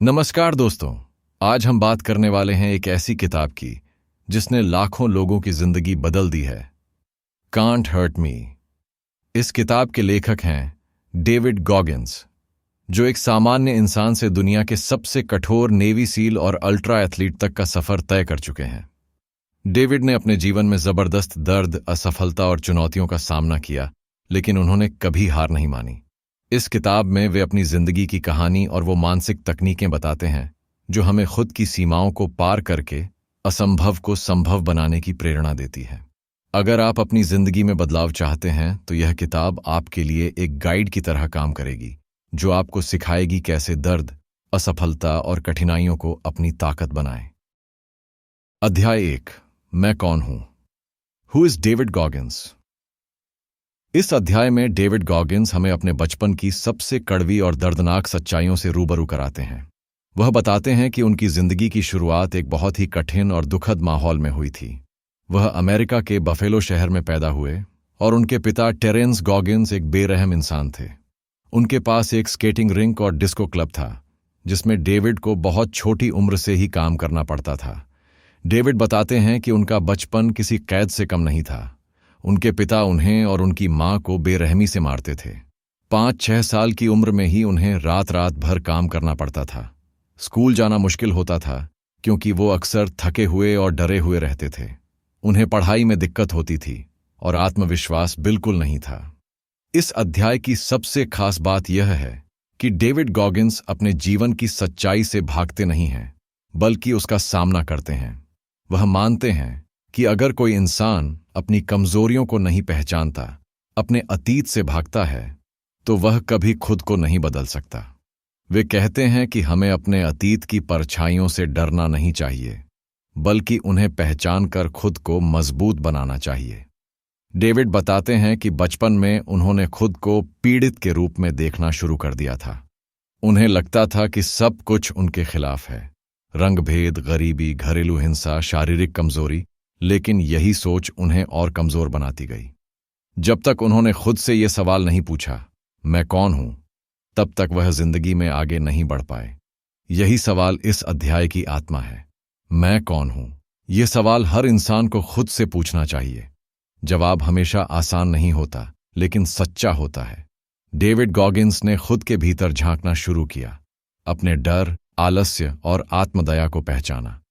नमस्कार दोस्तों। आज हम बात करने वाले हैं एक ऐसी किताब की जिसने लाखों लोगों की जिंदगी बदल दी है। Can't hurt me. इस किताब के लेखक हैं डेविड गॉगिन्स, जो एक सामान्य इंसान से दुनिया के सबसे कठोर नेवी सील और अल्ट्रा एथलीट तक का सफर तय कर चुके हैं। डेविड ने अपने जीवन में जबरदस्त दर्द, असफलता और चुनौतियों का सामना किया, लेकिन उन्होंने कभी हार नहीं मानी। इस किताब में वे अपनी जिंदगी की कहानी और वो मानसिक तकनीकें बताते हैं जो हमें खुद की सीमाओं को पार करके असंभव को संभव बनाने की प्रेरणा देती है। अगर आप अपनी जिंदगी में बदलाव चाहते हैं तो यह किताब आपके लिए एक गाइड की तरह काम करेगी, जो आपको सिखाएगी कैसे दर्द, असफलता और कठिनाइयों को अपनी ताकत बनाएं। अध्याय 1, मैं कौन हूं? Who is David Goggins? इस अध्याय में डेविड गॉगिन्स हमें अपने बचपन की सबसे कड़वी और दर्दनाक सच्चाइयों से रूबरू कराते हैं। वह बताते हैं कि उनकी जिंदगी की शुरुआत एक बहुत ही कठिन और दुखद माहौल में हुई थी। वह अमेरिका के बफेलो शहर में पैदा हुए और उनके पिता टेरेंस गॉगिन्स एक बेरहम इंसान थे। उनके पास एक स्केटिंग रिंक और डिस्को क्लब था, जिसमें डेविड को बहुत छोटी उम्र से ही काम करना पड़ता था। डेविड बताते हैं कि उनका बचपन किसी कैद से कम नहीं था। उनके पिता उन्हें और उनकी मां को बेरहमी से मारते थे। 5-6 साल की उम्र में ही उन्हें रात रात भर काम करना पड़ता था। स्कूल जाना मुश्किल होता था क्योंकि वो अक्सर थके हुए और डरे हुए रहते थे। उन्हें पढ़ाई में दिक्कत होती थी और आत्मविश्वास बिल्कुल नहीं था। इस अध्याय की सबसे खास बात यह है कि डेविड गॉगिन्स अपने जीवन की सच्चाई से भागते नहीं हैं, बल्कि उसका सामना करते हैं। वह मानते हैं कि अगर कोई इंसान अपनी कमजोरियों को नहीं पहचानता, अपने अतीत से भागता है, तो वह कभी खुद को नहीं बदल सकता। वे कहते हैं कि हमें अपने अतीत की परछाइयों से डरना नहीं चाहिए, बल्कि उन्हें पहचानकर खुद को मजबूत बनाना चाहिए। डेविड बताते हैं कि बचपन में उन्होंने खुद को पीड़ित के रूप में देखना शुरू कर दिया था। उन्हें लगता था कि सब कुछ उनके खिलाफ है, रंगभेद, गरीबी, घरेलू हिंसा, शारीरिक कमजोरी। लेकिन यही सोच उन्हें और कमजोर बनाती गई। जब तक उन्होंने खुद से यह सवाल नहीं पूछा, मैं कौन हूं, तब तक वह जिंदगी में आगे नहीं बढ़ पाए। यही सवाल इस अध्याय की आत्मा है। मैं कौन हूं? यह सवाल हर इंसान को खुद से पूछना चाहिए। जवाब हमेशा आसान नहीं होता, लेकिन सच्चा होता है। डेविड गॉगिन्स ने खुद के भीतर झांकना शुरू किया, अपने डर, आलस्य और आत्मदया को पहचाना।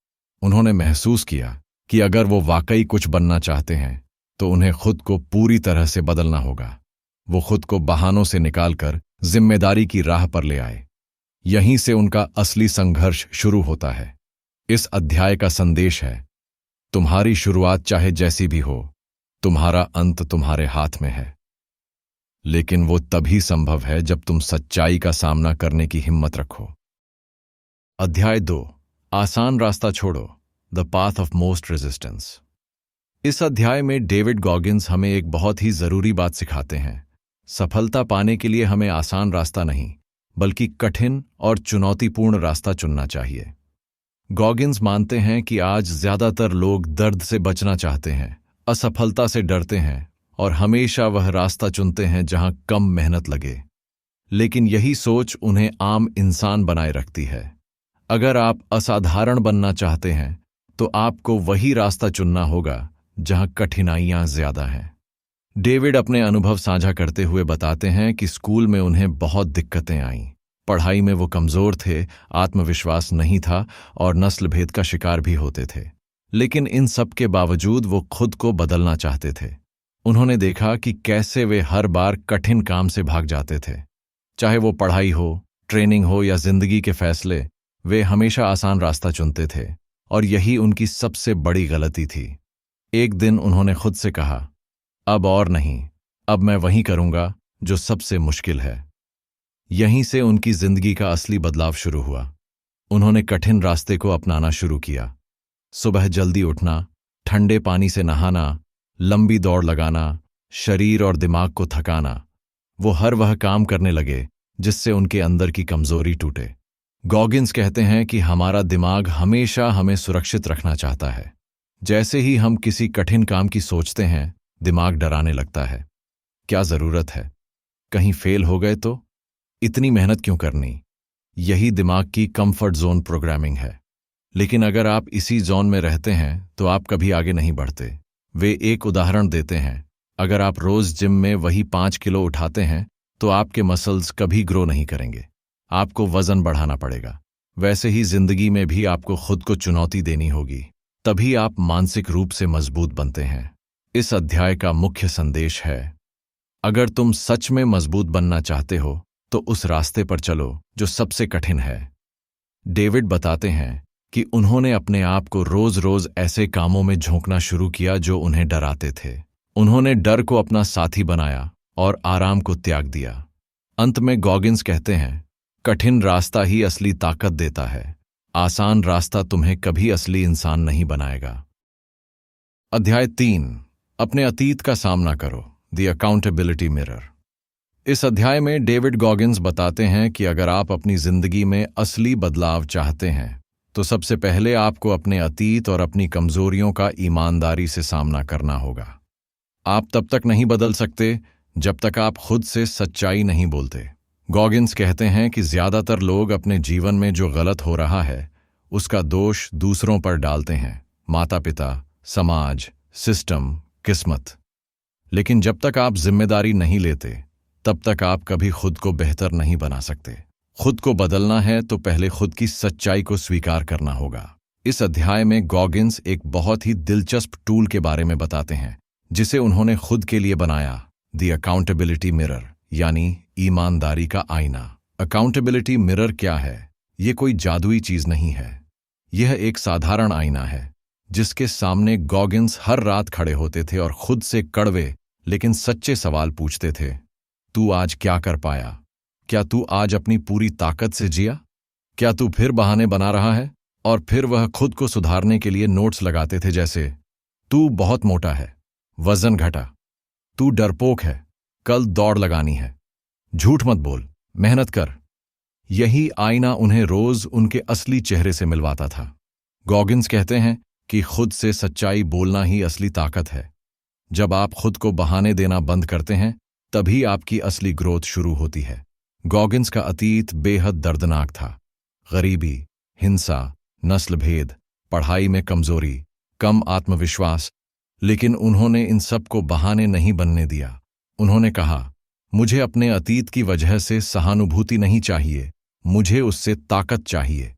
उन्होंने महसूस किया कि अगर वो वाकई कुछ बनना चाहते हैं तो उन्हें खुद को पूरी तरह से बदलना होगा। वो खुद को बहानों से निकालकर जिम्मेदारी की राह पर ले आए। यहीं से उनका असली संघर्ष शुरू होता है। इस अध्याय का संदेश है, तुम्हारी शुरुआत चाहे जैसी भी हो, तुम्हारा अंत तुम्हारे हाथ में है। लेकिन वो तभी संभव है जब तुम सच्चाई का सामना करने की हिम्मत रखो। अध्याय 2, आसान रास्ता छोड़ो, the path of most resistance. इस अध्याय में डेविड गॉगिन्स हमें एक बहुत ही जरूरी बात सिखाते हैं। सफलता पाने के लिए हमें आसान रास्ता नहीं, बल्कि कठिन और चुनौतीपूर्ण रास्ता चुनना चाहिए। गॉगिन्स मानते हैं कि आज ज्यादातर लोग दर्द से बचना चाहते हैं, असफलता से डरते हैं और हमेशा वह रास्ता चुनते हैं जहां कम मेहनत लगे। लेकिन यही सोच उन्हें आम इंसान बनाए रखती है। अगर आप असाधारण बनना चाहते हैं तो आपको वही रास्ता चुनना होगा जहां कठिनाइयां ज्यादा हैं। डेविड अपने अनुभव साझा करते हुए बताते हैं कि स्कूल में उन्हें बहुत दिक्कतें आईं। पढ़ाई में वो कमजोर थे, आत्मविश्वास नहीं था और नस्ल भेद का शिकार भी होते थे। लेकिन इन सब के बावजूद वो खुद को बदलना चाहते थे। उन्होंने देखा कि कैसे वे हर बार कठिन काम से भाग जाते थे। चाहे वो पढ़ाई हो, ट्रेनिंग हो या जिंदगी के फैसले, वे हमेशा आसान रास्ता चुनते थे और यही उनकी सबसे बड़ी गलती थी। एक दिन उन्होंने खुद से कहा, अब और नहीं, अब मैं वही करूंगा जो सबसे मुश्किल है। यहीं से उनकी जिंदगी का असली बदलाव शुरू हुआ। उन्होंने कठिन रास्ते को अपनाना शुरू किया। सुबह जल्दी उठना, ठंडे पानी से नहाना, लंबी दौड़ लगाना, शरीर और दिमाग को थकाना। वो हर वह काम करने लगे जिससे उनके अंदर की कमजोरी टूटे। गॉगिन्स कहते हैं कि हमारा दिमाग हमेशा हमें सुरक्षित रखना चाहता है। जैसे ही हम किसी कठिन काम की सोचते हैं, दिमाग डराने लगता है। क्या जरूरत है? कहीं फेल हो गए तो? इतनी मेहनत क्यों करनी? यही दिमाग की कंफर्ट जोन प्रोग्रामिंग है। लेकिन अगर आप इसी जोन में रहते हैं तो आप कभी आगे नहीं बढ़ते। वे एक उदाहरण देते हैं, अगर आप रोज जिम में वही 5 किलो उठाते हैं तो आपके मसल्स कभी ग्रो नहीं करेंगे, आपको वजन बढ़ाना पड़ेगा। वैसे ही जिंदगी में भी आपको खुद को चुनौती देनी होगी, तभी आप मानसिक रूप से मजबूत बनते हैं। इस अध्याय का मुख्य संदेश है, अगर तुम सच में मजबूत बनना चाहते हो तो उस रास्ते पर चलो जो सबसे कठिन है। डेविड बताते हैं कि उन्होंने अपने आप को रोज रोज ऐसे कामों में झोंकना शुरू किया जो उन्हें डराते थे। उन्होंने डर को अपना साथी बनाया और आराम को त्याग दिया। अंत में गॉगिंस कहते हैं, कठिन रास्ता ही असली ताकत देता है, आसान रास्ता तुम्हें कभी असली इंसान नहीं बनाएगा। अध्याय 3, अपने अतीत का सामना करो, द अकाउंटेबिलिटी मिरर। इस अध्याय में डेविड गॉगिंस बताते हैं कि अगर आप अपनी जिंदगी में असली बदलाव चाहते हैं तो सबसे पहले आपको अपने अतीत और अपनी कमजोरियों का ईमानदारी से सामना करना होगा। आप तब तक नहीं बदल सकते जब तक आप खुद से सच्चाई नहीं बोलते। गॉगिंस कहते हैं कि ज्यादातर लोग अपने जीवन में जो गलत हो रहा है उसका दोष दूसरों पर डालते हैं, माता पिता, समाज, सिस्टम, किस्मत। लेकिन जब तक आप जिम्मेदारी नहीं लेते तब तक आप कभी खुद को बेहतर नहीं बना सकते। खुद को बदलना है तो पहले खुद की सच्चाई को स्वीकार करना होगा। इस अध्याय में गॉगिंस एक बहुत ही दिलचस्प टूल के बारे में बताते हैं जिसे उन्होंने खुद के लिए बनाया, द अकाउंटेबिलिटी मिरर, यानी ईमानदारी का आईना। अकाउंटेबिलिटी मिरर क्या है? ये कोई जादुई चीज नहीं है। यह एक साधारण आईना है जिसके सामने गॉगिंस हर रात खड़े होते थे और खुद से कड़वे लेकिन सच्चे सवाल पूछते थे। तू आज क्या कर पाया? क्या तू आज अपनी पूरी ताकत से जिया? क्या तू फिर बहाने बना रहा है? और फिर वह खुद को सुधारने के लिए नोट्स लगाते थे, जैसे तू बहुत मोटा है, वजन घटा, तू डरपोक है, कल दौड़ लगानी है, झूठ मत बोल, मेहनत कर। यही आईना उन्हें रोज उनके असली चेहरे से मिलवाता था। गॉगिंस कहते हैं कि खुद से सच्चाई बोलना ही असली ताकत है। जब आप खुद को बहाने देना बंद करते हैं तभी आपकी असली ग्रोथ शुरू होती है। गॉगिंस का अतीत बेहद दर्दनाक था। गरीबी, हिंसा, नस्ल भेद, पढ़ाई में कमजोरी, कम आत्मविश्वास। लेकिन उन्होंने इन सब को बहाने नहीं बनने दिया। उन्होंने कहा, मुझे अपने अतीत की वजह से सहानुभूति नहीं चाहिए, मुझे उससे ताकत चाहिए।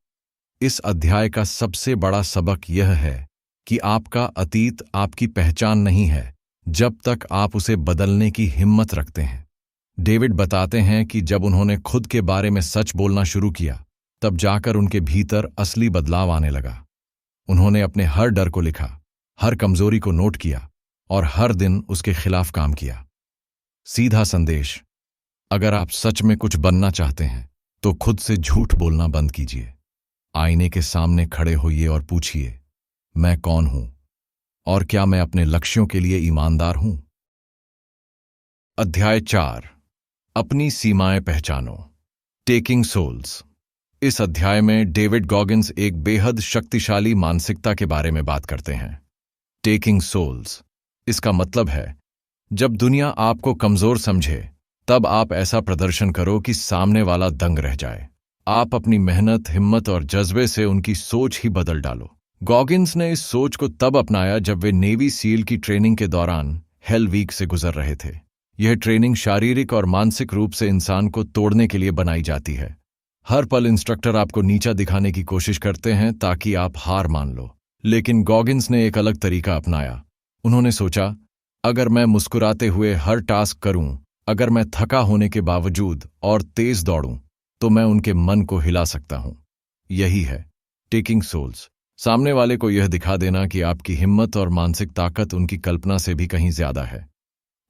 इस अध्याय का सबसे बड़ा सबक यह है कि आपका अतीत आपकी पहचान नहीं है जब तक आप उसे बदलने की हिम्मत रखते हैं। डेविड बताते हैं कि जब उन्होंने खुद के बारे में सच बोलना शुरू किया तब जाकर उनके भीतर असली बदलाव आने लगा। उन्होंने अपने हर डर को लिखा, हर कमजोरी को नोट किया और हर दिन उसके खिलाफ काम किया। सीधा संदेश, अगर आप सच में कुछ बनना चाहते हैं तो खुद से झूठ बोलना बंद कीजिए। आईने के सामने खड़े होइए और पूछिए, मैं कौन हूं और क्या मैं अपने लक्ष्यों के लिए ईमानदार हूं? अध्याय 4, अपनी सीमाएं पहचानो, टेकिंग सोल्स। इस अध्याय में डेविड गॉगिंस एक बेहद शक्तिशाली मानसिकता के बारे में बात करते हैं। टेकिंग सोल्स, इसका मतलब है जब दुनिया आपको कमजोर समझे तब आप ऐसा प्रदर्शन करो कि सामने वाला दंग रह जाए। आप अपनी मेहनत, हिम्मत और जज्बे से उनकी सोच ही बदल डालो। गॉगिंस ने इस सोच को तब अपनाया जब वे नेवी सील की ट्रेनिंग के दौरान हेल वीक से गुजर रहे थे। यह ट्रेनिंग शारीरिक और मानसिक रूप से इंसान को तोड़ने के लिए बनाई जाती है। हर पल इंस्ट्रक्टर आपको नीचा दिखाने की कोशिश करते हैं ताकि आप हार मान लो। लेकिन गॉगिंस ने एक अलग तरीका अपनाया। उन्होंने सोचा, अगर मैं मुस्कुराते हुए हर टास्क करूं, अगर मैं थका होने के बावजूद और तेज दौड़ूं, तो मैं उनके मन को हिला सकता हूं। यही है टेकिंग सोल्स, सामने वाले को यह दिखा देना कि आपकी हिम्मत और मानसिक ताकत उनकी कल्पना से भी कहीं ज्यादा है।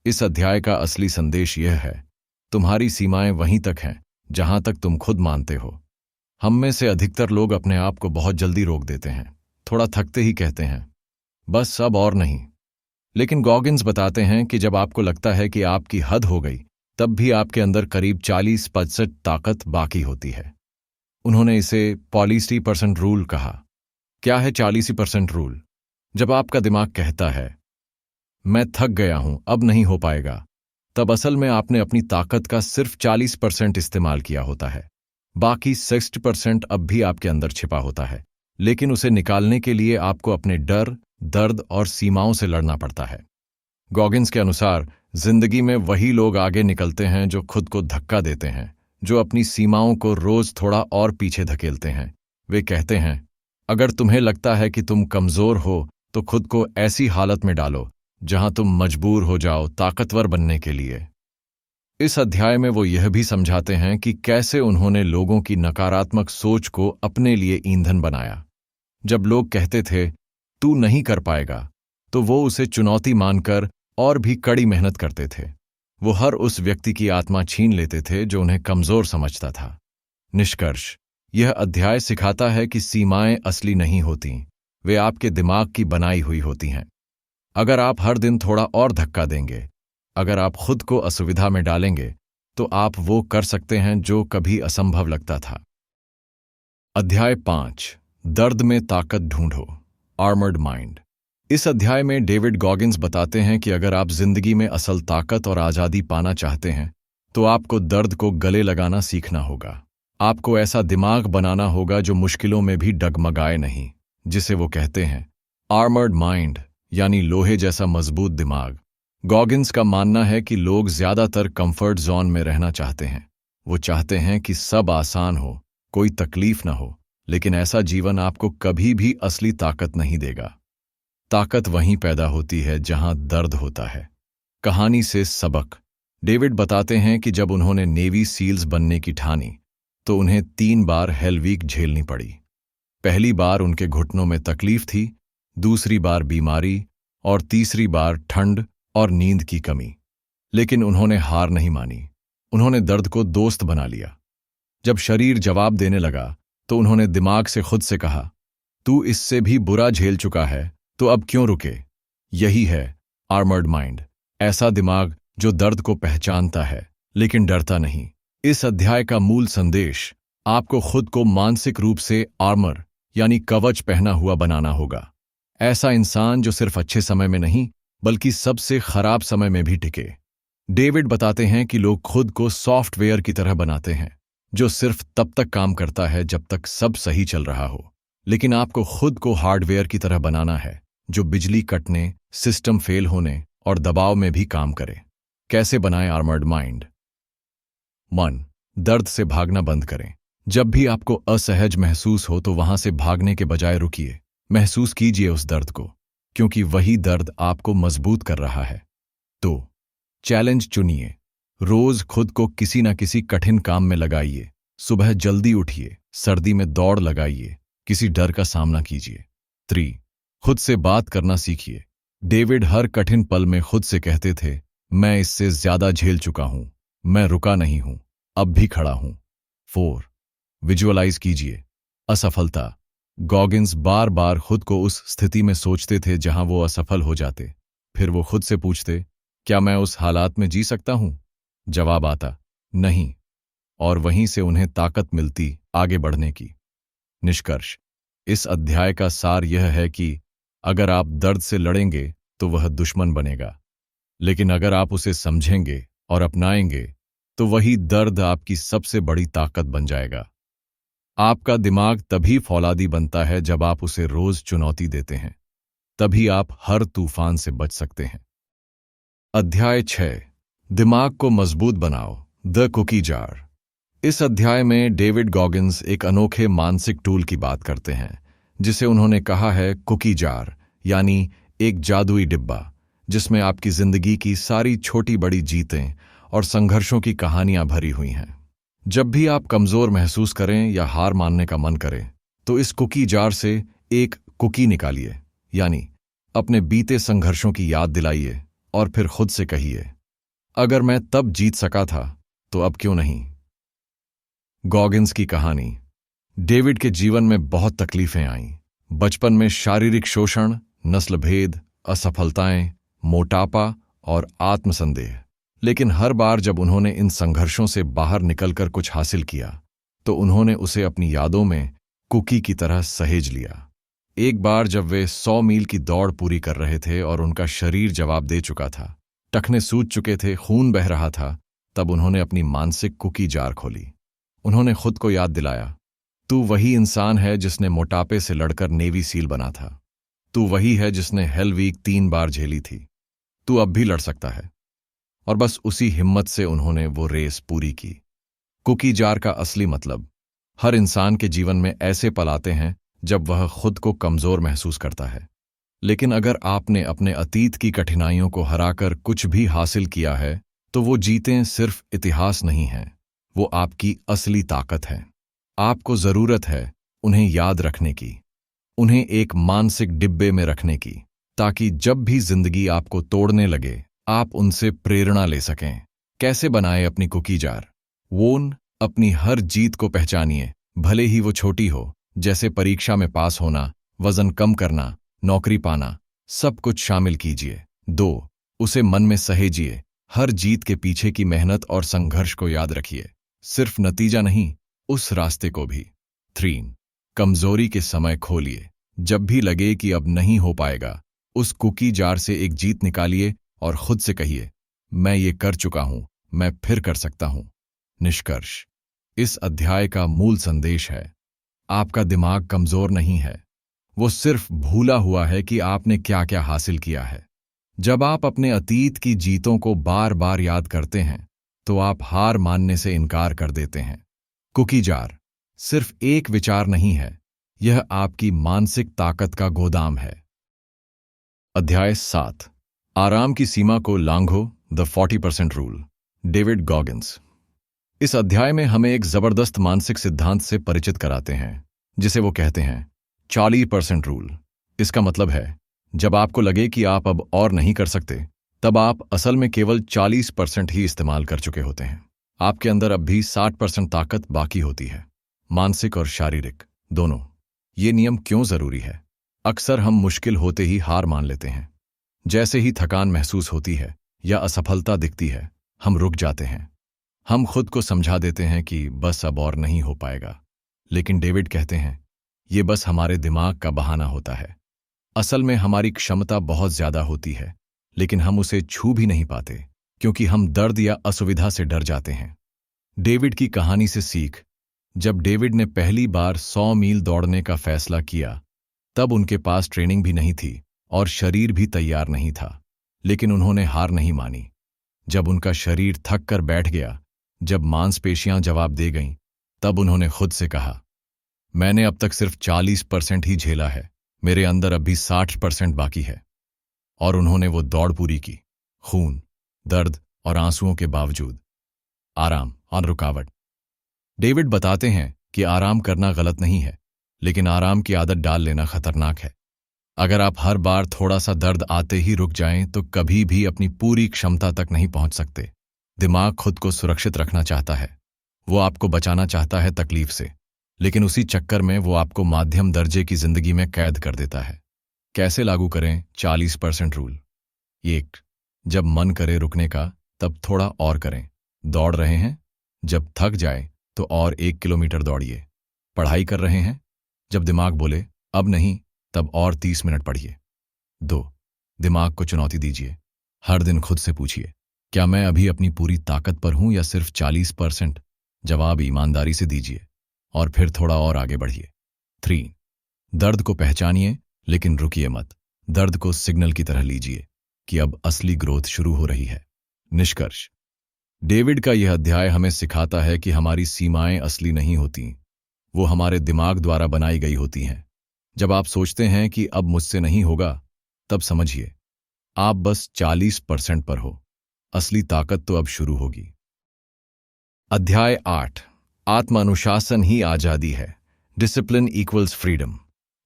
इस अध्याय का असली संदेश यह है, तुम्हारी सीमाएं वहीं तक हैं जहां तक तुम खुद मानते हो। हम में से अधिकतर लोग अपने आप को बहुत जल्दी रोक देते हैं, थोड़ा थकते ही कहते हैं, बस अब और नहीं। लेकिन गॉगिंस बताते हैं कि जब आपको लगता है कि आपकी हद हो गई, तब भी आपके अंदर करीब 40% ताकत बाकी होती है। उन्होंने इसे 40% रूल कहा। क्या है 40% रूल? जब आपका दिमाग कहता है, मैं थक गया हूं, अब नहीं हो पाएगा, तब असल में आपने अपनी ताकत का सिर्फ 40% इस्तेमाल किया होता है। बाकी 60% अब भी आपके अंदर छिपा होता है, लेकिन उसे निकालने के लिए आपको अपने डर, दर्द और सीमाओं से लड़ना पड़ता है। गॉगिन्स के अनुसार जिंदगी में वही लोग आगे निकलते हैं जो खुद को धक्का देते हैं, जो अपनी सीमाओं को रोज थोड़ा और पीछे धकेलते हैं। वे कहते हैं, अगर तुम्हें लगता है कि तुम कमजोर हो तो खुद को ऐसी हालत में डालो जहां तुम मजबूर हो जाओ ताकतवर बनने के लिए। इस अध्याय में वो यह भी समझाते हैं कि कैसे उन्होंने लोगों की नकारात्मक सोच को अपने लिए ईंधन बनाया। जब लोग कहते थे तू नहीं कर पाएगा, तो वो उसे चुनौती मानकर और भी कड़ी मेहनत करते थे। वो हर उस व्यक्ति की आत्मा छीन लेते थे जो उन्हें कमजोर समझता था। निष्कर्ष, यह अध्याय सिखाता है कि सीमाएं असली नहीं होती, वे आपके दिमाग की बनाई हुई होती हैं। अगर आप हर दिन थोड़ा और धक्का देंगे, अगर आप खुद को असुविधा में डालेंगे, तो आप वो कर सकते हैं जो कभी असंभव लगता था। अध्याय 5, दर्द में ताकत ढूंढो, आर्मर्ड माइंड। इस अध्याय में डेविड गॉगिन्स बताते हैं कि अगर आप जिंदगी में असल ताकत और आज़ादी पाना चाहते हैं, तो आपको दर्द को गले लगाना सीखना होगा। आपको ऐसा दिमाग बनाना होगा जो मुश्किलों में भी डगमगाए नहीं, जिसे वो कहते हैं आर्मर्ड माइंड, यानी लोहे जैसा मजबूत दिमाग। गॉगिन्स का मानना है कि लोग ज्यादातर कंफर्ट जोन में रहना चाहते हैं। वो चाहते हैं कि सब आसान हो, कोई तकलीफ न हो, लेकिन ऐसा जीवन आपको कभी भी असली ताकत नहीं देगा। ताकत वहीं पैदा होती है जहां दर्द होता है। कहानी से सबक। डेविड बताते हैं कि जब उन्होंने नेवी सील्स बनने की ठानी, तो उन्हें 3 बार हेल वीक झेलनी पड़ी। पहली बार उनके घुटनों में तकलीफ थी, दूसरी बार बीमारी और तीसरी बार ठंड और नींद की कमी। लेकिन उन्होंने हार नहीं मानी। उन्होंने दर्द को दोस्त बना लिया। जब शरीर जवाब देने लगा, तो उन्होंने दिमाग से खुद से कहा, तू इससे भी बुरा झेल चुका है, तो अब क्यों रुके। यही है आर्मर्ड माइंड, ऐसा दिमाग जो दर्द को पहचानता है लेकिन डरता नहीं। इस अध्याय का मूल संदेश, आपको खुद को मानसिक रूप से आर्मर यानी कवच पहना हुआ बनाना होगा। ऐसा इंसान जो सिर्फ अच्छे समय में नहीं, बल्कि सबसे खराब समय में भी टिके। डेविड बताते हैं कि लोग खुद को सॉफ्टवेयर की तरह बनाते हैं, जो सिर्फ तब तक काम करता है जब तक सब सही चल रहा हो। लेकिन आपको खुद को हार्डवेयर की तरह बनाना है, जो बिजली कटने, सिस्टम फेल होने और दबाव में भी काम करे। कैसे बनाएं आर्मर्ड माइंड? 1. दर्द से भागना बंद करें। जब भी आपको असहज महसूस हो तो वहां से भागने के बजाय रुकिए, महसूस कीजिए उस दर्द को, क्योंकि वही दर्द आपको मजबूत कर रहा है। 2. चैलेंज चुनिए। रोज खुद को किसी न किसी कठिन काम में लगाइए। सुबह जल्दी उठिए, सर्दी में दौड़ लगाइए, किसी डर का सामना कीजिए। 3. खुद से बात करना सीखिए। डेविड हर कठिन पल में खुद से कहते थे, मैं इससे ज्यादा झेल चुका हूं, मैं रुका नहीं हूं, अब भी खड़ा हूं। 4. विजुअलाइज कीजिए असफलता। गॉगिन्स बार बार खुद को उस स्थिति में सोचते थे जहां वो असफल हो जाते। फिर वो खुद से पूछते, क्या मैं उस हालात में जी सकता हूं? जवाब आता, नहीं, और वहीं से उन्हें ताकत मिलती आगे बढ़ने की। निष्कर्ष, इस अध्याय का सार यह है कि अगर आप दर्द से लड़ेंगे तो वह दुश्मन बनेगा, लेकिन अगर आप उसे समझेंगे और अपनाएंगे तो वही दर्द आपकी सबसे बड़ी ताकत बन जाएगा। आपका दिमाग तभी फौलादी बनता है जब आप उसे रोज चुनौती देते हैं, तभी आप हर तूफान से बच सकते हैं। अध्याय 6, दिमाग को मजबूत बनाओ, द कुकी जार। इस अध्याय में डेविड गॉगिन्स एक अनोखे मानसिक टूल की बात करते हैं, जिसे उन्होंने कहा है कुकी जार, यानी एक जादुई डिब्बा जिसमें आपकी जिंदगी की सारी छोटी बड़ी जीतें और संघर्षों की कहानियां भरी हुई हैं। जब भी आप कमजोर महसूस करें या हार मानने का मन करें, तो इस कुकी जार से एक कुकी निकालिए, यानी अपने बीते संघर्षों की याद दिलाइए और फिर खुद से कहिए, अगर मैं तब जीत सका था तो अब क्यों नहीं। गॉगिन्स की कहानी। डेविड के जीवन में बहुत तकलीफें आईं। बचपन में शारीरिक शोषण, नस्ल भेद, असफलताएं, मोटापा और आत्मसंदेह। लेकिन हर बार जब उन्होंने इन संघर्षों से बाहर निकलकर कुछ हासिल किया, तो उन्होंने उसे अपनी यादों में कुकी की तरह सहेज लिया। एक बार जब वे 100 मील की दौड़ पूरी कर रहे थे और उनका शरीर जवाब दे चुका था, टखने सूज चुके थे, खून बह रहा था, तब उन्होंने अपनी मानसिक कुकी जार खोली। उन्होंने खुद को याद दिलाया, तू वही इंसान है जिसने मोटापे से लड़कर नेवी सील बना था। तू वही है जिसने हेल वीक 3 बार झेली थी। तू अब भी लड़ सकता है। और बस उसी हिम्मत से उन्होंने वो रेस पूरी की। कुकी जार का असली मतलब, हर इंसान के जीवन में ऐसे पल आते हैं जब वह खुद को कमजोर महसूस करता है। लेकिन अगर आपने अपने अतीत की कठिनाइयों को हराकर कुछ भी हासिल किया है, तो वो जीतें सिर्फ इतिहास नहीं हैं, वो आपकी असली ताकत है। आपको जरूरत है उन्हें याद रखने की, उन्हें एक मानसिक डिब्बे में रखने की, ताकि जब भी जिंदगी आपको तोड़ने लगे आप उनसे प्रेरणा ले सकें। कैसे बनाए अपनी कुकी जार? वोन, अपनी हर जीत को पहचानिए, भले ही वो छोटी हो, जैसे परीक्षा में पास होना, वजन कम करना, नौकरी पाना, सब कुछ शामिल कीजिए। 2, उसे मन में सहेजिए, हर जीत के पीछे की मेहनत और संघर्ष को याद रखिए, सिर्फ नतीजा नहीं, उस रास्ते को भी। 3, कमजोरी के समय खोलिए, जब भी लगे कि अब नहीं हो पाएगा, उस कुकी जार से एक जीत निकालिए और खुद से कहिए, मैं ये कर चुका हूं, मैं फिर कर सकता हूं। निष्कर्ष, इस अध्याय का मूल संदेश है, आपका दिमाग कमजोर नहीं है, वो सिर्फ भूला हुआ है कि आपने क्या क्या हासिल किया है। जब आप अपने अतीत की जीतों को बार बार याद करते हैं, तो आप हार मानने से इनकार कर देते हैं। कुकी जार सिर्फ एक विचार नहीं है, यह आपकी मानसिक ताकत का गोदाम है। अध्याय 7, आराम की सीमा को लांघो, द 40% रूल, डेविड गॉगिंस। इस अध्याय में हमें एक जबरदस्त मानसिक सिद्धांत से परिचित कराते हैं, जिसे वो कहते हैं 40% रूल। इसका मतलब है, जब आपको लगे कि आप अब और नहीं कर सकते, तब आप असल में केवल 40% ही इस्तेमाल कर चुके होते हैं। आपके अंदर अब भी 60% ताकत बाकी होती है, मानसिक और शारीरिक दोनों। ये नियम क्यों जरूरी है? अक्सर हम मुश्किल होते ही हार मान लेते हैं। जैसे ही थकान महसूस होती है या असफलता दिखती है, हम रुक जाते हैं। हम खुद को समझा देते हैं कि बस अब और नहीं हो पाएगा। लेकिन डेविड कहते हैं, ये बस हमारे दिमाग का बहाना होता है। असल में हमारी क्षमता बहुत ज्यादा होती है, लेकिन हम उसे छू भी नहीं पाते, क्योंकि हम दर्द या असुविधा से डर जाते हैं। डेविड की कहानी से सीख, जब डेविड ने पहली बार 100 मील दौड़ने का फैसला किया, तब उनके पास ट्रेनिंग भी नहीं थी और शरीर भी तैयार नहीं था। लेकिन उन्होंने हार नहीं मानी। जब उनका शरीर थक कर बैठ गया, जब मांसपेशियां जवाब दे गईं, तब उन्होंने खुद से कहा, मैंने अब तक सिर्फ 40% ही झेला है, मेरे अंदर अब भी 60% बाकी है। और उन्होंने वो दौड़ पूरी की, खून, दर्द और आंसुओं के बावजूद। आराम और रुकावट। डेविड बताते हैं कि आराम करना गलत नहीं है, लेकिन आराम की आदत डाल लेना खतरनाक है। अगर आप हर बार थोड़ा सा दर्द आते ही रुक जाएं, तो कभी भी अपनी पूरी क्षमता तक नहीं पहुंच सकते। दिमाग खुद को सुरक्षित रखना चाहता है, वो आपको बचाना चाहता है तकलीफ से, लेकिन उसी चक्कर में वो आपको माध्यम दर्जे की जिंदगी में कैद कर देता है। कैसे लागू करें 40% रूल? 1, जब मन करे रुकने का, तब थोड़ा और करें। दौड़ रहे हैं, जब थक जाए तो और 1 किलोमीटर दौड़िए। पढ़ाई कर रहे हैं, जब दिमाग बोले अब नहीं, तब और 30 मिनट पढ़िए। 2, दिमाग को चुनौती दीजिए। हर दिन खुद से पूछिए, क्या मैं अभी अपनी पूरी ताकत पर हूं या सिर्फ 40%? जवाब ईमानदारी से दीजिए और फिर थोड़ा और आगे बढ़िए। 3, दर्द को पहचानिए, लेकिन रुकिए मत। दर्द को सिग्नल की तरह लीजिए कि अब असली ग्रोथ शुरू हो रही है। निष्कर्ष, डेविड का यह अध्याय हमें सिखाता है कि हमारी सीमाएं असली नहीं होती, वो हमारे दिमाग द्वारा बनाई गई होती हैं। जब आप सोचते हैं कि अब मुझसे नहीं होगा, तब समझिए आप बस 40% पर हो, असली ताकत तो अब शुरू होगी। अध्याय 8, आत्म अनुशासन ही आजादी है, डिसिप्लिन इक्वल्स फ्रीडम।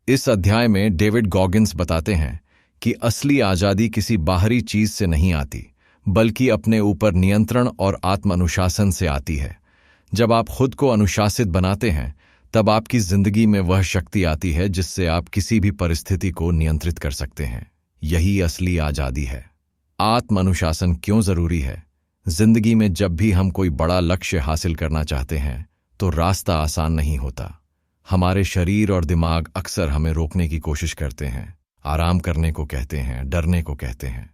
इस अध्याय में डेविड गॉगिंस बताते हैं कि असली आजादी किसी बाहरी चीज से नहीं आती, बल्कि अपने ऊपर नियंत्रण और आत्म अनुशासन से आती है। जब आप खुद को अनुशासित बनाते हैं, तब आपकी जिंदगी में वह शक्ति आती है जिससे आप किसी भी परिस्थिति को नियंत्रित कर सकते हैं। यही असली आजादी है। आत्म अनुशासन क्यों जरूरी है? जिंदगी में जब भी हम कोई बड़ा लक्ष्य हासिल करना चाहते हैं, तो रास्ता आसान नहीं होता। हमारे शरीर और दिमाग अक्सर हमें रोकने की कोशिश करते हैं, आराम करने को कहते हैं, डरने को कहते हैं।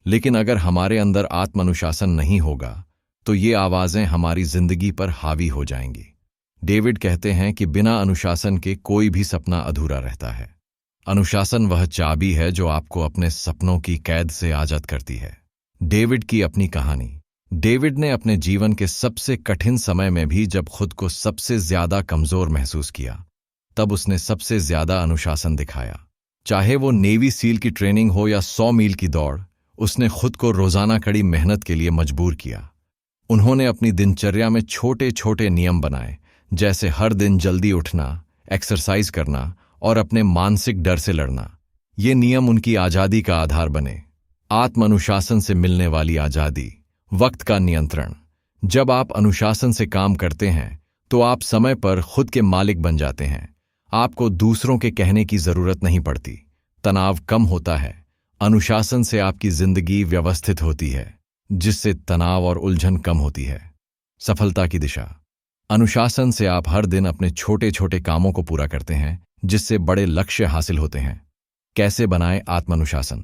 लेकिन अगर हमारे अंदर आत्म अनुशासन नहीं होगा, तो ये आवाजें हमारी जिंदगी पर हावी हो जाएंगी। डेविड कहते हैं कि बिना अनुशासन के कोई भी सपना अधूरा रहता है। अनुशासन वह चाबी है जो आपको अपने सपनों की कैद से आजाद करती है। डेविड की अपनी कहानी। डेविड ने अपने जीवन के सबसे कठिन समय में भी जब खुद को सबसे ज्यादा कमजोर महसूस किया, तब उसने सबसे ज्यादा अनुशासन दिखाया। चाहे वो नेवी सील की ट्रेनिंग हो या 100 मील की दौड़, उसने खुद को रोजाना कड़ी मेहनत के लिए मजबूर किया। उन्होंने अपनी दिनचर्या में छोटे छोटे नियम बनाए, जैसे हर दिन जल्दी उठना, एक्सरसाइज करना और अपने मानसिक डर से लड़ना। ये नियम उनकी आजादी का आधार बने। आत्म अनुशासन से मिलने वाली आजादी। वक्त का नियंत्रण। जब आप अनुशासन से काम करते हैं तो आप समय पर खुद के मालिक बन जाते हैं। आपको दूसरों के कहने की जरूरत नहीं पड़ती। तनाव कम होता है। अनुशासन से आपकी जिंदगी व्यवस्थित होती है, जिससे तनाव और उलझन कम होती है। सफलता की दिशा। अनुशासन से आप हर दिन अपने छोटे छोटे कामों को पूरा करते हैं, जिससे बड़े लक्ष्य हासिल होते हैं। कैसे बनाएं आत्मानुशासन?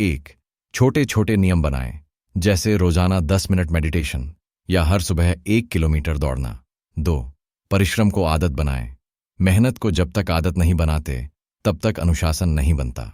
1. छोटे छोटे नियम बनाएं, जैसे रोजाना 10 मिनट मेडिटेशन या हर सुबह 1 किलोमीटर दौड़ना। 2. परिश्रम को आदत बनाएं। मेहनत को जब तक आदत नहीं बनाते, तब तक अनुशासन नहीं बनता।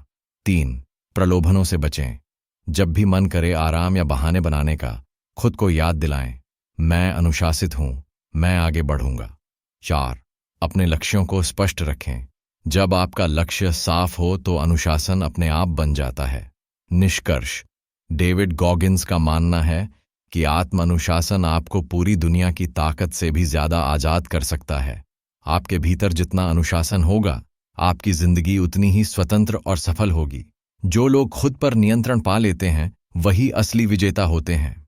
3. प्रलोभनों से बचें। जब भी मन करे आराम या बहाने बनाने का, खुद को याद दिलाएं, मैं अनुशासित हूं, मैं आगे बढ़ूंगा। 4. अपने लक्ष्यों को स्पष्ट रखें। जब आपका लक्ष्य साफ हो तो अनुशासन अपने आप बन जाता है। निष्कर्ष। डेविड गॉगिंस का मानना है कि आत्म अनुशासन आपको पूरी दुनिया की ताकत से भी ज्यादा आजाद कर सकता है। आपके भीतर जितना अनुशासन होगा, आपकी जिंदगी उतनी ही स्वतंत्र और सफल होगी। जो लोग खुद पर नियंत्रण पा लेते हैं, वही असली विजेता होते हैं।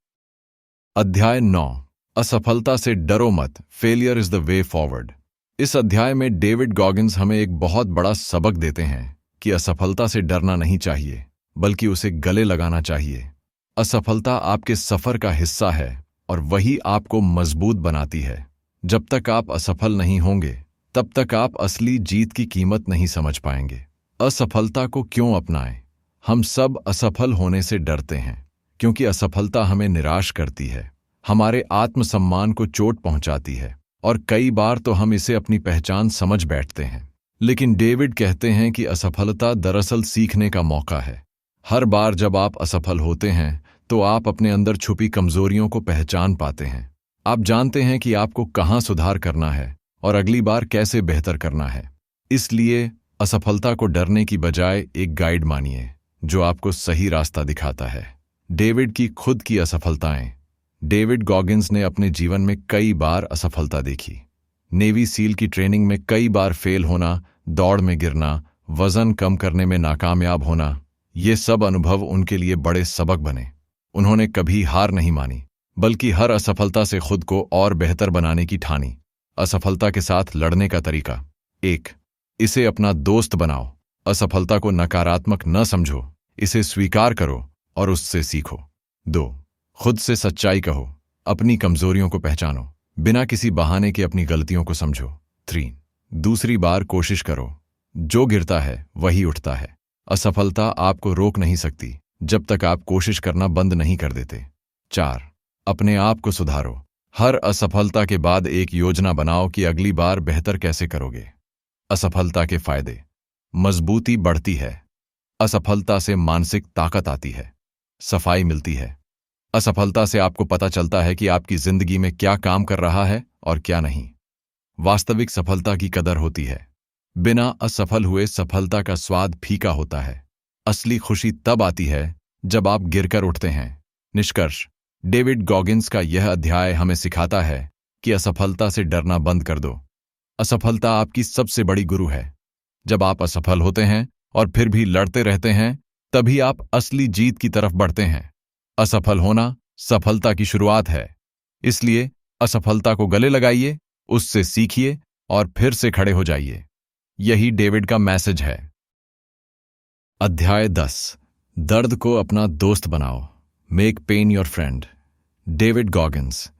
अध्याय 9। असफलता से डरो मत, failure is the way forward. इस अध्याय में डेविड गॉगिंस हमें एक बहुत बड़ा सबक देते हैं कि असफलता से डरना नहीं चाहिए, बल्कि उसे गले लगाना चाहिए। असफलता आपके सफर का हिस्सा है और वही आपको मजबूत बनाती है। जब तक आप असफल नहीं होंगे, तब तक आप असली जीत की कीमत नहीं समझ पाएंगे। असफलता को क्यों अपनाएं? हम सब असफल होने से डरते हैं, क्योंकि असफलता हमें निराश करती है, हमारे आत्मसम्मान को चोट पहुंचाती है और कई बार तो हम इसे अपनी पहचान समझ बैठते हैं। लेकिन डेविड कहते हैं कि असफलता दरअसल सीखने का मौका है। हर बार जब आप असफल होते हैं तो आप अपने अंदर छुपी कमजोरियों को पहचान पाते हैं। आप जानते हैं कि आपको कहाँ सुधार करना है और अगली बार कैसे बेहतर करना है। इसलिए असफलता को डरने की बजाय एक गाइड मानिए जो आपको सही रास्ता दिखाता है। डेविड की खुद की असफलताएं। डेविड गॉगिंस ने अपने जीवन में कई बार असफलता देखी। नेवी सील की ट्रेनिंग में कई बार फेल होना, दौड़ में गिरना, वजन कम करने में नाकामयाब होना, ये सब अनुभव उनके लिए बड़े सबक बने। उन्होंने कभी हार नहीं मानी, बल्कि हर असफलता से खुद को और बेहतर बनाने की ठानी। असफलता के साथ लड़ने का तरीका। 1. इसे अपना दोस्त बनाओ। असफलता को नकारात्मक न समझो, इसे स्वीकार करो और उससे सीखो। 2. खुद से सच्चाई कहो, अपनी कमजोरियों को पहचानो, बिना किसी बहाने के अपनी गलतियों को समझो। 3. दूसरी बार कोशिश करो, जो गिरता है वही उठता है। असफलता आपको रोक नहीं सकती जब तक आप कोशिश करना बंद नहीं कर देते। 4. अपने आप को सुधारो। हर असफलता के बाद एक योजना बनाओ कि अगली बार बेहतर कैसे करोगे। असफलता के फायदे। मजबूती बढ़ती है। असफलता से मानसिक ताकत आती है। सफाई मिलती है। असफलता से आपको पता चलता है कि आपकी जिंदगी में क्या काम कर रहा है और क्या नहीं। वास्तविक सफलता की कदर होती है। बिना असफल हुए सफलता का स्वाद फीका होता है। असली खुशी तब आती है जब आप गिरकर उठते हैं। निष्कर्ष। डेविड गॉगिंस का यह अध्याय हमें सिखाता है कि असफलता से डरना बंद कर दो। असफलता आपकी सबसे बड़ी गुरु है। जब आप असफल होते हैं और फिर भी लड़ते रहते हैं, तभी आप असली जीत की तरफ बढ़ते हैं। असफल होना सफलता की शुरुआत है। इसलिए असफलता को गले लगाइए, उससे सीखिए और फिर से खड़े हो जाइए। यही डेविड का मैसेज है। अध्याय 10। दर्द को अपना दोस्त बनाओ। Make pain your friend. David Goggins.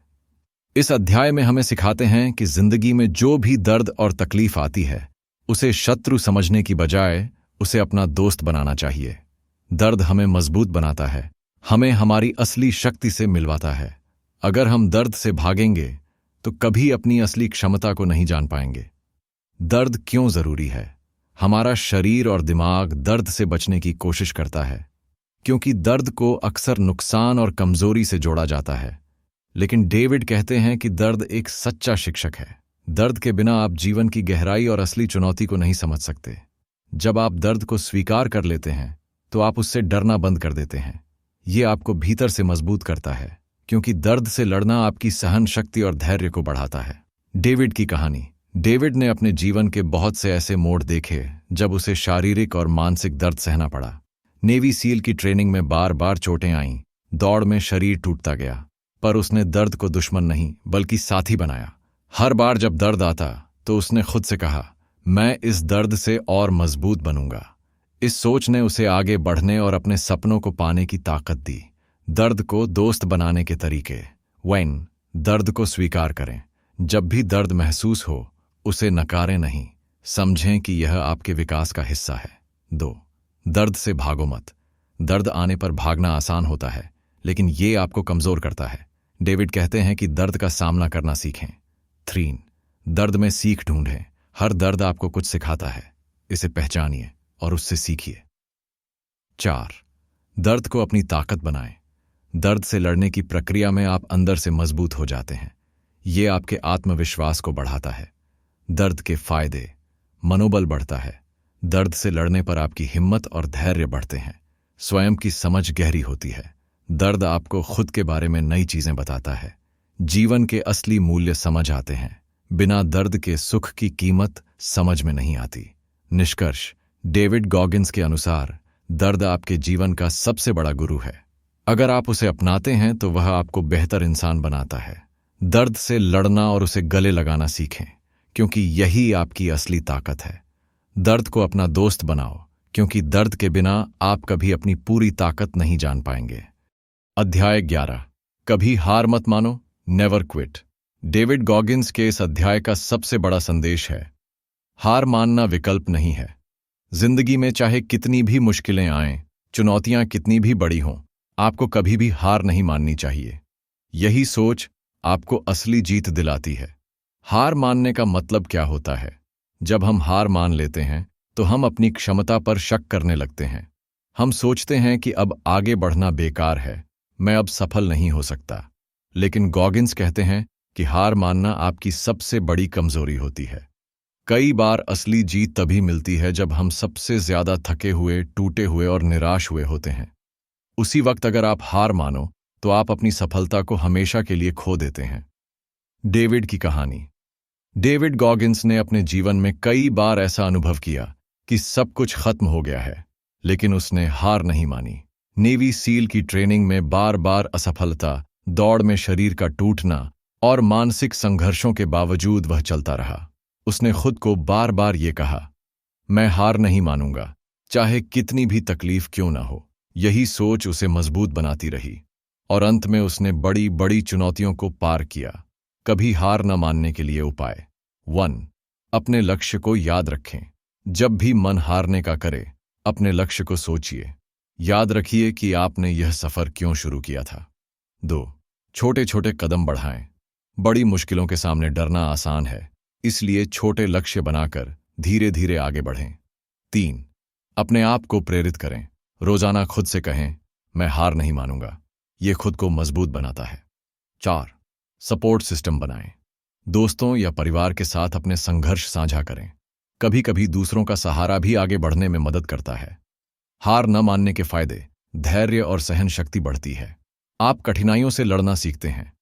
इस अध्याय में हमें सिखाते हैं कि जिंदगी में जो भी दर्द और तकलीफ आती है, उसे शत्रु समझने की बजाय उसे अपना दोस्त बनाना चाहिए। दर्द हमें मजबूत बनाता है, हमें हमारी असली शक्ति से मिलवाता है। अगर हम दर्द से भागेंगे तो कभी अपनी असली क्षमता को नहीं जान पाएंगे। दर्द क्यों जरूरी है? हमारा शरीर और दिमाग दर्द से बचने की कोशिश करता है, क्योंकि दर्द को अक्सर नुकसान और कमजोरी से जोड़ा जाता है। लेकिन डेविड कहते हैं कि दर्द एक सच्चा शिक्षक है। दर्द के बिना आप जीवन की गहराई और असली चुनौती को नहीं समझ सकते। जब आप दर्द को स्वीकार कर लेते हैं तो आप उससे डरना बंद कर देते हैं। ये आपको भीतर से मजबूत करता है, क्योंकि दर्द से लड़ना आपकी सहन शक्ति और धैर्य को बढ़ाता है। डेविड की कहानी। डेविड ने अपने जीवन के बहुत से ऐसे मोड़ देखे जब उसे शारीरिक और मानसिक दर्द सहना पड़ा। नेवी सील की ट्रेनिंग में बार बार चोटें आईं, दौड़ में शरीर टूटता गया, पर उसने दर्द को दुश्मन नहीं बल्कि साथी बनाया। हर बार जब दर्द आता तो उसने खुद से कहा, मैं इस दर्द से और मजबूत बनूंगा। इस सोच ने उसे आगे बढ़ने और अपने सपनों को पाने की ताकत दी। दर्द को दोस्त बनाने के तरीके। 1. दर्द को स्वीकार करें। जब भी दर्द महसूस हो उसे नकारें नहीं, समझें कि यह आपके विकास का हिस्सा है। 2. दर्द से भागो मत। दर्द आने पर भागना आसान होता है, लेकिन ये आपको कमजोर करता है। डेविड कहते हैं कि दर्द का सामना करना सीखें। 3. दर्द में सीख ढूंढें। हर दर्द आपको कुछ सिखाता है, इसे पहचानिए और उससे सीखिए। 4. दर्द को अपनी ताकत बनाएं। दर्द से लड़ने की प्रक्रिया में आप अंदर से मजबूत हो जाते हैं। ये आपके आत्मविश्वास को बढ़ाता है। दर्द के फायदे। मनोबल बढ़ता है। दर्द से लड़ने पर आपकी हिम्मत और धैर्य बढ़ते हैं। स्वयं की समझ गहरी होती है। दर्द आपको खुद के बारे में नई चीजें बताता है। जीवन के असली मूल्य समझ आते हैं। बिना दर्द के सुख की कीमत समझ में नहीं आती। निष्कर्ष। डेविड गॉगिंस के अनुसार दर्द आपके जीवन का सबसे बड़ा गुरु है। अगर आप उसे अपनाते हैं तो वह आपको बेहतर इंसान बनाता है। दर्द से लड़ना और उसे गले लगाना सीखें, क्योंकि यही आपकी असली ताकत है। दर्द को अपना दोस्त बनाओ, क्योंकि दर्द के बिना आप कभी अपनी पूरी ताकत नहीं जान पाएंगे। अध्याय 11। कभी हार मत मानो, नेवर क्विट। डेविड गॉगिंस के इस अध्याय का सबसे बड़ा संदेश है, हार मानना विकल्प नहीं है। जिंदगी में चाहे कितनी भी मुश्किलें आएं, चुनौतियां कितनी भी बड़ी हों, आपको कभी भी हार नहीं माननी चाहिए। यही सोच आपको असली जीत दिलाती है। हार मानने का मतलब क्या होता है? जब हम हार मान लेते हैं तो हम अपनी क्षमता पर शक करने लगते हैं। हम सोचते हैं कि अब आगे बढ़ना बेकार है, मैं अब सफल नहीं हो सकता। लेकिन गॉगिंस कहते हैं कि हार मानना आपकी सबसे बड़ी कमजोरी होती है। कई बार असली जीत तभी मिलती है जब हम सबसे ज्यादा थके हुए, टूटे हुए और निराश हुए होते हैं। उसी वक्त अगर आप हार मानो तो आप अपनी सफलता को हमेशा के लिए खो देते हैं। डेविड की कहानी। डेविड गॉगिंस ने अपने जीवन में कई बार ऐसा अनुभव किया कि सब कुछ खत्म हो गया है, लेकिन उसने हार नहीं मानी। नेवी सील की ट्रेनिंग में बार बार असफलता, दौड़ में शरीर का टूटना और मानसिक संघर्षों के बावजूद वह चलता रहा। उसने खुद को बार बार ये कहा, मैं हार नहीं मानूंगा, चाहे कितनी भी तकलीफ क्यों ना हो। यही सोच उसे मजबूत बनाती रही और अंत में उसने बड़ी बड़ी चुनौतियों को पार किया। कभी हार न मानने के लिए उपाय। 1. अपने लक्ष्य को याद रखें। जब भी मन हारने का करे, अपने लक्ष्य को सोचिए। याद रखिए कि आपने यह सफर क्यों शुरू किया था। 2. छोटे छोटे कदम बढ़ाएं। बड़ी मुश्किलों के सामने डरना आसान है, इसलिए छोटे लक्ष्य बनाकर धीरे धीरे आगे बढ़ें। 3. अपने आप को प्रेरित करें। रोजाना खुद से कहें, मैं हार नहीं मानूंगा। ये खुद को मजबूत बनाता है। 4. सपोर्ट सिस्टम बनाएं। दोस्तों या परिवार के साथ अपने संघर्ष साझा करें। कभी कभी दूसरों का सहारा भी आगे बढ़ने में मदद करता है। हार न मानने के फायदे। धैर्य और सहन शक्ति बढ़ती है। आप कठिनाइयों से लड़ना सीखते हैं।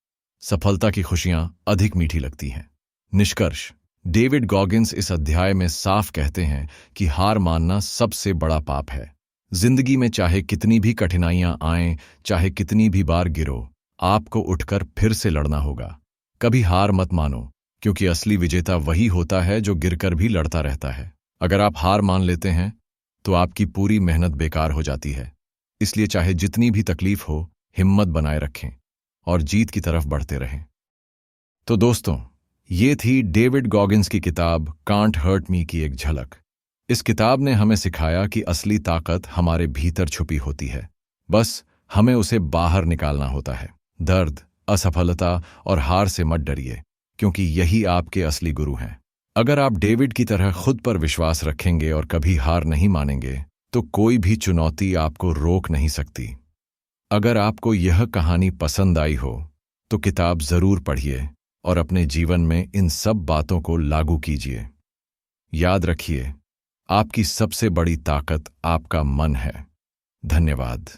सफलता की खुशियां अधिक मीठी लगती हैं। निष्कर्ष। डेविड गॉगिंस इस अध्याय में साफ कहते हैं कि हार मानना सबसे बड़ा पाप है। जिंदगी में चाहे कितनी भी कठिनाइयां आएं, चाहे कितनी भी बार गिरो, आपको उठकर फिर से लड़ना होगा। कभी हार मत मानो, क्योंकि असली विजेता वही होता है जो गिरकर भी लड़ता रहता है। अगर आप हार मान लेते हैं तो आपकी पूरी मेहनत बेकार हो जाती है। इसलिए चाहे जितनी भी तकलीफ हो, हिम्मत बनाए रखें और जीत की तरफ बढ़ते रहें। तो दोस्तों, ये थी डेविड गॉगिंस की किताब कांट हर्ट मी की एक झलक। इस किताब ने हमें सिखाया कि असली ताकत हमारे भीतर छुपी होती है, बस हमें उसे बाहर निकालना होता है। दर्द, असफलता और हार से मत डरिए, क्योंकि यही आपके असली गुरु हैं। अगर आप डेविड की तरह खुद पर विश्वास रखेंगे और कभी हार नहीं मानेंगे, तो कोई भी चुनौती आपको रोक नहीं सकती। अगर आपको यह कहानी पसंद आई हो तो किताब जरूर पढ़िए और अपने जीवन में इन सब बातों को लागू कीजिए। याद रखिए, आपकी सबसे बड़ी ताकत आपका मन है। धन्यवाद।